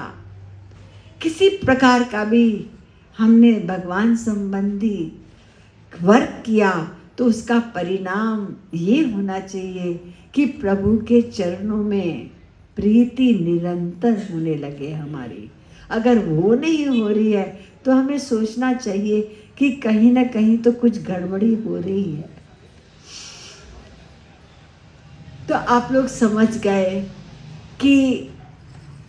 किसी प्रकार का भी हमने भगवान संबंधी वर्क किया, तो उसका परिणाम ये होना चाहिए कि प्रभु के चरणों में प्रीति निरंतर होने लगे हमारी। अगर वो नहीं हो रही है तो हमें सोचना चाहिए कि कहीं ना कहीं तो कुछ गड़बड़ी हो रही है। तो आप लोग समझ गए कि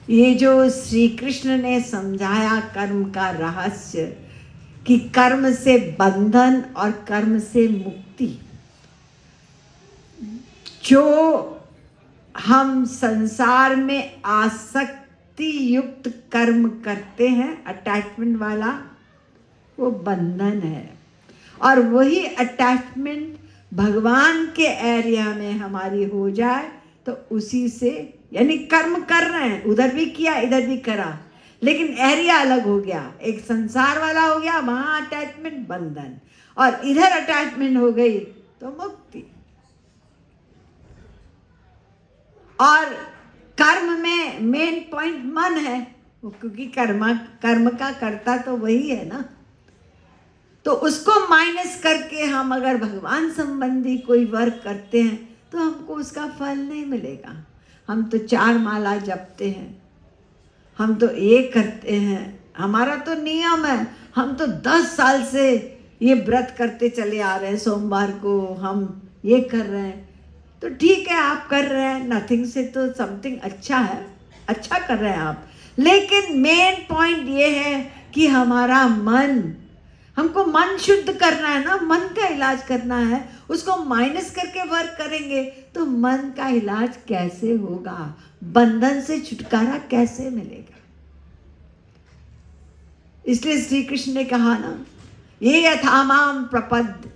ये जो श्री कृष्ण ने समझाया कर्म का रहस्य, कि कर्म से बंधन और कर्म से मुक्ति। जो हम संसार में आसक्ति युक्त कर्म करते हैं, अटैचमेंट वाला, वो बंधन है। और वही अटैचमेंट भगवान के एरिया में हमारी हो जाए तो उसी से, यानी कर्म कर रहे हैं, उधर भी किया इधर भी करा, लेकिन एरिया अलग हो गया। एक संसार वाला हो गया, वहां अटैचमेंट बंधन, और इधर अटैचमेंट हो गई तो मुक्ति। और कर्म में मेन पॉइंट मन है, क्योंकि कर्म का कर्ता तो वही है ना। तो उसको माइनस करके हम अगर भगवान संबंधी कोई वर्क करते हैं तो हमको उसका फल नहीं मिलेगा। हम तो 4 माला जपते हैं, हम तो ये करते हैं, हमारा तो नियम है, हम तो 10 साल से ये व्रत करते चले आ रहे हैं, सोमवार को हम ये कर रहे हैं। तो ठीक है, आप कर रहे हैं, नथिंग से तो समथिंग अच्छा है, अच्छा कर रहे हैं आप। लेकिन मेन पॉइंट ये है कि हमारा मन, हमको मन शुद्ध करना है ना, मन का इलाज करना है। उसको माइनस करके वर्क करेंगे तो मन का इलाज कैसे होगा, बंधन से छुटकारा कैसे मिलेगा। इसलिए श्री कृष्ण ने कहा ना, ये यथामाम प्रपद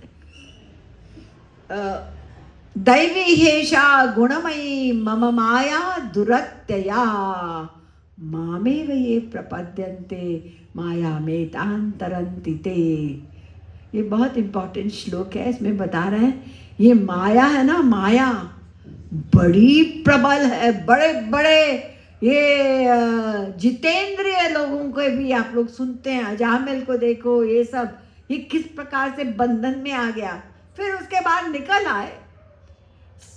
दैवी हेषा गुणमयी मम माया दुरत्यया मामेव ये प्रपद्यन्ते माया में तांतरन्ति ते। ये बहुत इंपॉर्टेंट श्लोक है। इसमें बता रहे हैं ये माया है ना, माया बड़ी प्रबल है। बड़े बड़े ये जितेंद्रिय लोगों को भी आप लोग सुनते हैं, अजामिल को देखो, ये सब, ये किस प्रकार से बंधन में आ गया, फिर उसके बाद निकल आए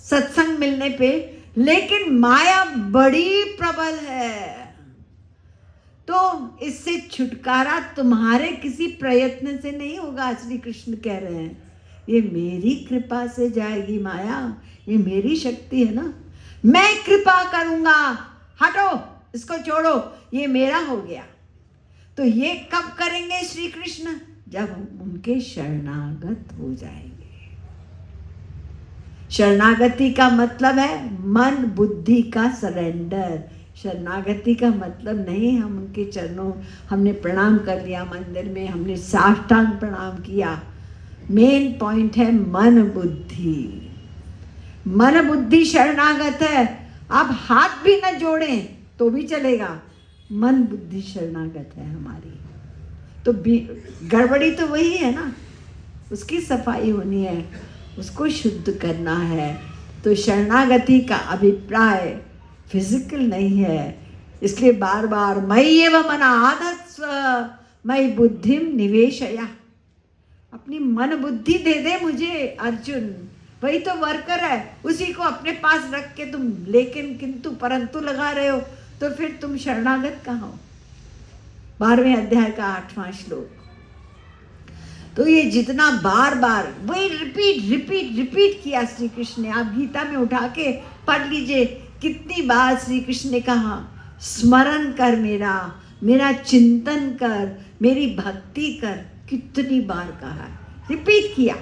सत्संग मिलने पे। लेकिन माया बड़ी प्रबल है, तो इससे छुटकारा तुम्हारे किसी प्रयत्न से नहीं होगा। श्री कृष्ण कह रहे हैं ये मेरी कृपा से जाएगी माया, ये मेरी शक्ति है ना, मैं कृपा करूंगा, हटो इसको छोड़ो, ये मेरा हो गया। तो ये कब करेंगे श्री कृष्ण? जब हम उनके शरणागत हो जाएंगे। शरणागति का मतलब है मन बुद्धि का सरेंडर। शरणागति का मतलब नहीं हम उनके चरणों, हमने प्रणाम कर लिया मंदिर में, हमने साष्टांग प्रणाम किया। मेन पॉइंट है मन बुद्धि। मन बुद्धि शरणागत है। आप हाथ भी न जोड़ें तो भी चलेगा, मन बुद्धि शरणागत है हमारी। तो गड़बड़ी तो वही है ना, उसकी सफाई होनी है, उसको शुद्ध करना है। तो शरणागति का अभिप्राय फिजिकल नहीं है। इसलिए बार बार मयि एव मन आधत्स्व मयि बुद्धिम निवेशया, अपनी मन बुद्धि दे दे मुझे अर्जुन, वही तो वर्कर है, उसी को अपने पास रख के तुम लेकिन किंतु परंतु लगा रहे हो, तो फिर तुम शरणागत कहाँ हो। 12वें अध्याय का 8वां श्लोक। तो ये जितना बार बार वही रिपीट रिपीट रिपीट किया श्री कृष्ण ने। आप गीता में उठा के पढ़ लीजिए, कितनी बार श्री कृष्ण ने कहा स्मरण कर मेरा, मेरा चिंतन कर, मेरी भक्ति कर, कितनी बार कहा, रिपीट किया।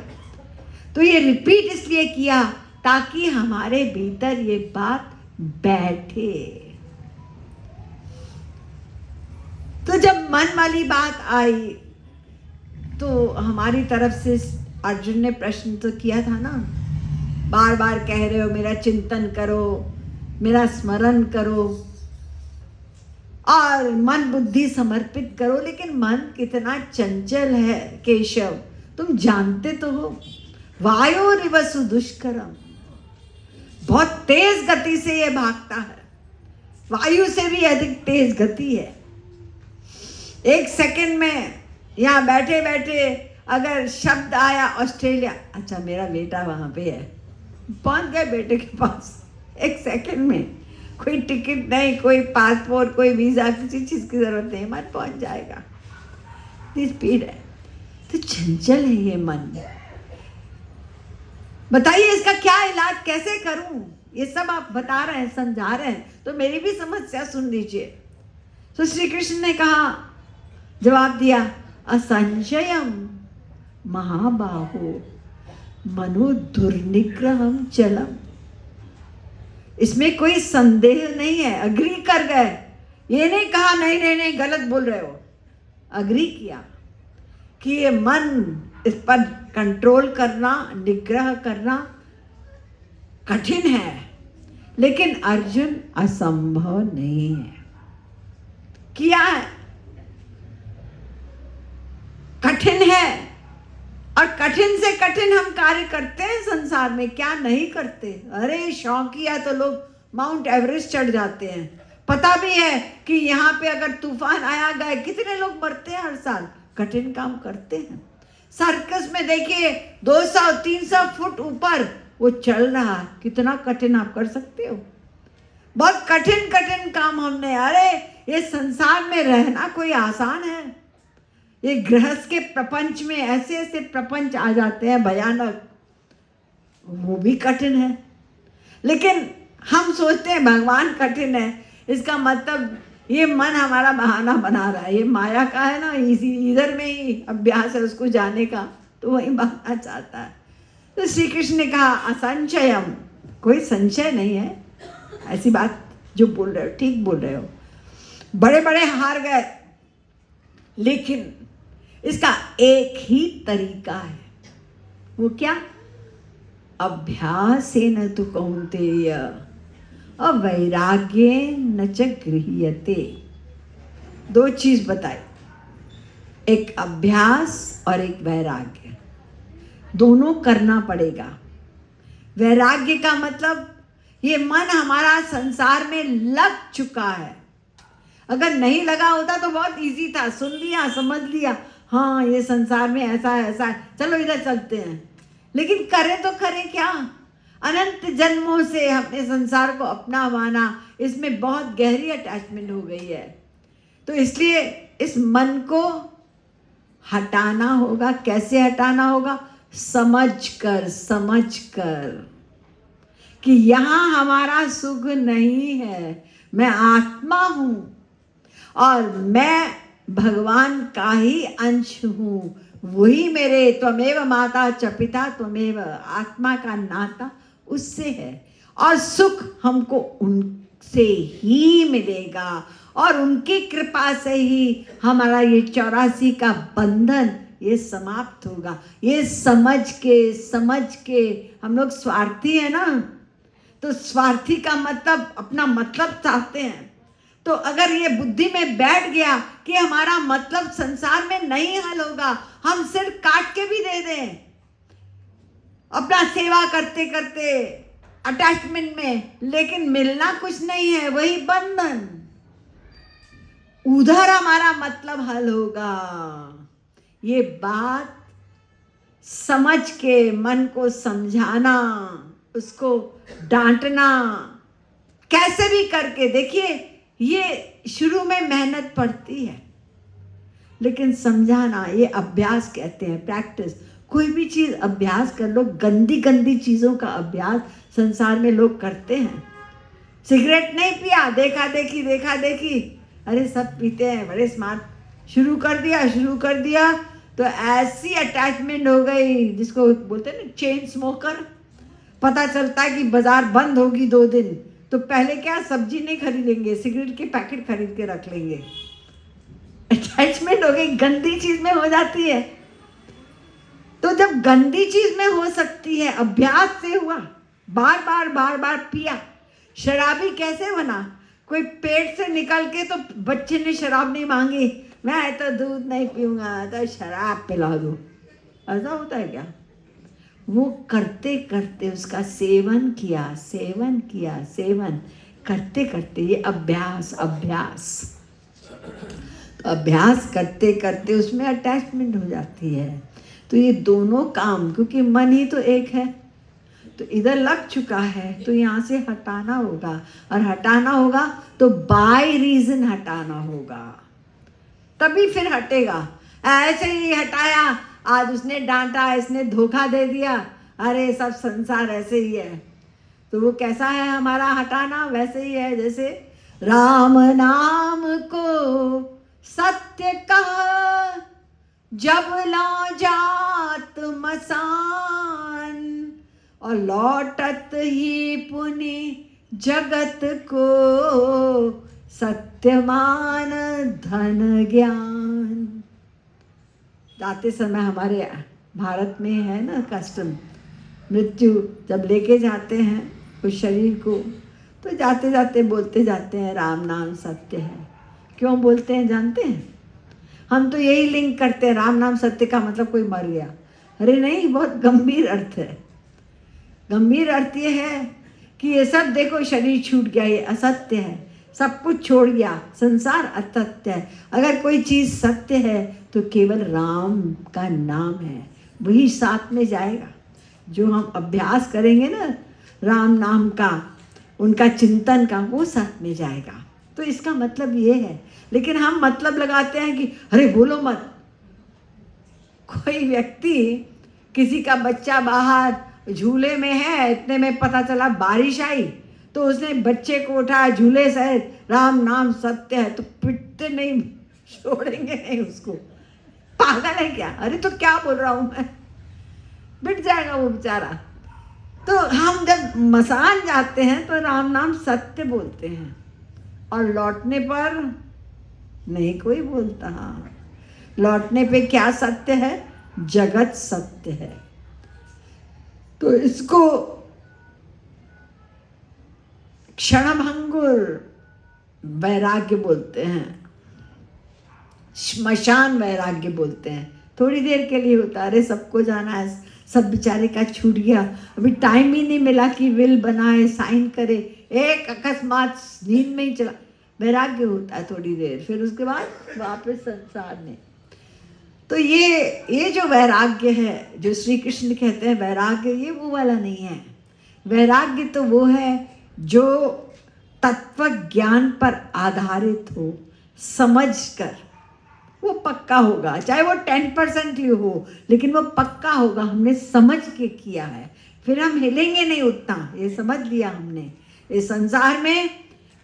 तो ये रिपीट इसलिए किया ताकि हमारे भीतर ये बात बैठे। तो जब मन वाली बात आई तो हमारी तरफ से अर्जुन ने प्रश्न तो किया था ना, बार बार कह रहे हो मेरा चिंतन करो, मेरा स्मरण करो और मन बुद्धि समर्पित करो, लेकिन मन कितना चंचल है केशव, तुम जानते तो हो। वायुरिव सुदुष्करम, बहुत तेज गति से ये भागता है, वायु से भी अधिक तेज गति है। एक सेकंड में यहाँ बैठे बैठे अगर शब्द आया ऑस्ट्रेलिया, अच्छा मेरा बेटा वहां पे है, पहुंच गए बेटे के पास एक सेकंड में। कोई टिकट नहीं, कोई पासपोर्ट, कोई वीजा, किसी चीज की जरूरत नहीं, मन पहुंच जाएगा। इतनी स्पीड है। तो चंचल है ये मन। बताइए इसका क्या इलाज कैसे करूं? ये सब आप बता रहे हैं, समझा रहे हैं, तो मेरी भी समस्या सुन लीजिए। तो श्री कृष्ण ने कहा, जवाब दिया, असंशयम महाबाहो मनो दुर्निग्रहम चलम। इसमें कोई संदेह नहीं है, अग्री कर गए। ये नहीं कहा नहीं नहीं नहीं गलत बोल रहे हो, अग्री किया कि ये मन, इस पर कंट्रोल करना, निग्रह करना कठिन है, लेकिन अर्जुन असंभव नहीं है। किया है, कठिन है, और कठिन से कठिन हम कार्य करते हैं संसार में, क्या नहीं करते। अरे शौकिया तो लोग माउंट एवरेस्ट चढ़ जाते हैं। पता भी है कि यहाँ पे अगर तूफान आया गए कितने लोग मरते हैं हर साल, कठिन काम करते हैं। सर्कस में देखिए 200-300 फुट ऊपर वो चल रहा है, कितना कठिन आप कर सकते हो। बहुत कठिन कठिन काम हमने, अरे ये संसार में रहना कोई आसान है? ये गृहस्थ के प्रपंच में ऐसे ऐसे प्रपंच आ जाते हैं भयानक, वो भी कठिन है। लेकिन हम सोचते हैं भगवान कठिन है, इसका मतलब ये मन हमारा बहाना बना रहा है, ये माया का है ना, इसी इधर में ही अभ्यास है उसको जाने का, तो वही भागना चाहता है। तो श्री कृष्ण ने कहा असंशयम, कोई संशय नहीं है, ऐसी बात जो बोल रहे हो ठीक बोल रहे हो। बड़े बड़े हार गए, लेकिन इसका एक ही तरीका है, वो क्या? अभ्यासेन तु कौन्तेय अवैराग्येन न च गृह्यते। दो चीज बताई, एक अभ्यास और एक वैराग्य, दोनों करना पड़ेगा। वैराग्य का मतलब ये मन हमारा संसार में लग चुका है। अगर नहीं लगा होता तो बहुत इजी था, सुन लिया समझ लिया, हाँ ये संसार में ऐसा है ऐसा है, चलो इधर चलते हैं। लेकिन करें तो करें क्या? अनंत जन्मों से हमने संसार को अपना माना, इसमें बहुत गहरी अटैचमेंट हो गई है। तो इसलिए इस मन को हटाना होगा। कैसे हटाना होगा? समझ कर कि यहाँ हमारा सुख नहीं है, मैं आत्मा हूँ और मैं भगवान का ही अंश हूँ, वही मेरे त्वमेव माता च पिता त्वमेव, आत्मा का नाता उससे है और सुख हमको उनसे ही मिलेगा और उनकी कृपा से ही हमारा ये 84 का बंधन ये समाप्त होगा। ये समझ के हम लोग स्वार्थी है ना, तो स्वार्थी का मतलब अपना मतलब चाहते हैं। तो अगर ये बुद्धि में बैठ गया कि हमारा मतलब संसार में नहीं हल होगा, हम सिर काट के भी दे दें अपना सेवा करते करते अटैचमेंट में, लेकिन मिलना कुछ नहीं है, वही बंधन, उधर हमारा मतलब हल होगा। ये बात समझ के मन को समझाना, उसको डांटना, कैसे भी करके देखिए, ये शुरू में मेहनत पड़ती है, लेकिन समझाना ये अभ्यास कहते हैं, प्रैक्टिस। कोई भी चीज़ अभ्यास कर लो, गंदी गंदी चीज़ों का अभ्यास संसार में लोग करते हैं। सिगरेट नहीं पिया, देखा देखी, अरे सब पीते हैं, बड़े स्मार्ट, शुरू कर दिया तो ऐसी अटैचमेंट हो गई, जिसको बोलते हैं ना चेन स्मोकर। पता चलता है कि बाजार बंद होगी 2 दिन, तो पहले क्या, सब्जी नहीं खरीदेंगे, सिगरेट के पैकेट खरीद के रख लेंगे। अटैचमेंट हो गई, गंदी चीज में हो जाती है। तो जब गंदी चीज में हो सकती है, अभ्यास से हुआ, बार बार पिया। शराबी कैसे बना? कोई पेट से निकल के, तो बच्चे ने शराब नहीं मांगी, मैं तो दूध नहीं पीऊंगा तो शराब पिला दो, ऐसा होता है क्या? वो करते करते उसका सेवन किया, सेवन करते करते, ये अभ्यास तो अभ्यास करते करते उसमें अटैचमेंट हो जाती है। तो ये दोनों काम, क्योंकि मन ही तो एक है, तो इधर लग चुका है तो यहाँ से हटाना होगा, और हटाना होगा तो बाय रीजन हटाना होगा, तभी फिर हटेगा। ऐसे ही हटाया, आज उसने डांटा, इसने धोखा दे दिया, अरे सब संसार ऐसे ही है, तो वो कैसा है हमारा हटाना? वैसे ही है जैसे राम नाम को सत्य कहा, जब ला जात मसान, और लौटत ही पुनि जगत को, सत्यमान धन ज्ञान। जाते समय हमारे भारत में है ना कस्टम, मृत्यु जब लेके जाते हैं उस शरीर को, तो जाते जाते बोलते जाते हैं राम नाम सत्य है। क्यों बोलते हैं जानते हैं? हम तो यही लिंक करते हैं, राम नाम सत्य का मतलब कोई मर गया। अरे नहीं, बहुत गंभीर अर्थ है। गंभीर अर्थ ये है कि ये सब देखो, शरीर छूट गया, ये असत्य है, सब कुछ छोड़ गया, संसार असत्य है। अगर कोई चीज़ सत्य है तो केवल राम का नाम है, वही साथ में जाएगा। जो हम अभ्यास करेंगे ना राम नाम का, उनका चिंतन का, वो साथ में जाएगा। तो इसका मतलब ये है। लेकिन हम मतलब लगाते हैं कि अरे बोलो मत। कोई व्यक्ति, किसी का बच्चा बाहर झूले में है, इतने में पता चला बारिश आई, तो उसने बच्चे को उठाया झूले से, राम नाम सत्य है, तो पिटते नहीं, छोड़ेंगे नहीं उसको। पागल है क्या? अरे तो क्या बोल रहा हूँ मैं, पिट जाएगा वो बेचारा। तो हम जब मसान जाते हैं तो राम नाम सत्य बोलते हैं, और लौटने पर नहीं कोई बोलता। लौटने पे क्या सत्य है? जगत सत्य है। तो इसको क्षणभंगुर वैराग्य बोलते हैं, श्मशान वैराग्य बोलते हैं। थोड़ी देर के लिए होता है, अरे सबको जाना है, सब बेचारे का छूट गया, अभी टाइम ही नहीं मिला कि विल बनाए, साइन करे, एक अकस्मात नींद में ही चला, वैराग्य होता है थोड़ी देर, फिर उसके बाद वापस संसार में। तो ये जो वैराग्य है, जो श्री कृष्ण कहते हैं वैराग्य, ये वो वाला नहीं है। वैराग्य तो वो है जो तत्व ज्ञान पर आधारित हो, समझकर, वो पक्का होगा, चाहे वो 10% ही हो, लेकिन वो पक्का होगा, हमने समझ के किया है, फिर हम हिलेंगे नहीं उतना। ये समझ लिया हमने, इस संसार में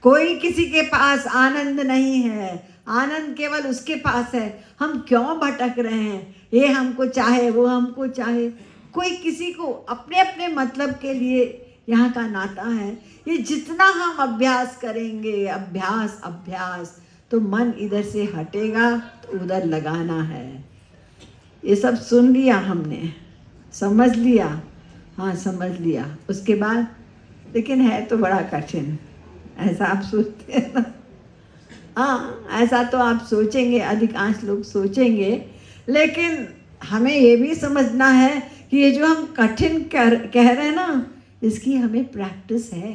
कोई किसी के पास आनंद नहीं है, आनंद केवल उसके पास है। हम क्यों भटक रहे हैं? ये हमको चाहे, वो हमको चाहे, कोई किसी को अपने अपने मतलब के लिए यहाँ का नाता है। ये जितना हम अभ्यास करेंगे, अभ्यास अभ्यास, तो मन इधर से हटेगा तो उधर लगाना है। ये सब सुन लिया हमने, समझ लिया, हाँ समझ लिया। उसके बाद लेकिन है तो बड़ा कठिन, ऐसा आप सोचते हैं ना? हाँ, ऐसा तो आप सोचेंगे, अधिकांश लोग सोचेंगे, लेकिन हमें ये भी समझना है कि ये जो हम कठिन कह रहे हैं ना, इसकी हमें प्रैक्टिस है,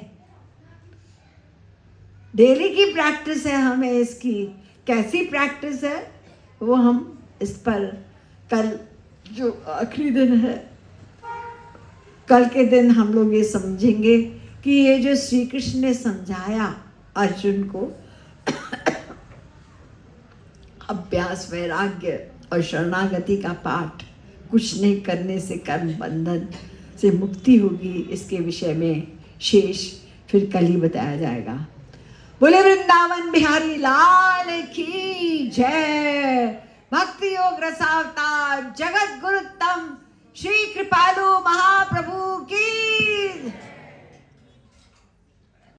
डेली की प्रैक्टिस है हमें इसकी। कैसी प्रैक्टिस है वो हम इस पर कल, जो आखिरी दिन है, कल के दिन हम लोग ये समझेंगे कि ये जो श्री कृष्ण ने समझाया अर्जुन को, अभ्यास, वैराग्य और शरणागति का पाठ, कुछ नहीं करने से कर्म बंधन से मुक्ति होगी, इसके विषय में शेष फिर कल ही बताया जाएगा। बोले वृंदावन बिहारी लाल की जय। भक्ति योग रसावतार जगत गुरुत्तम श्री कृपालु महाप्रभु की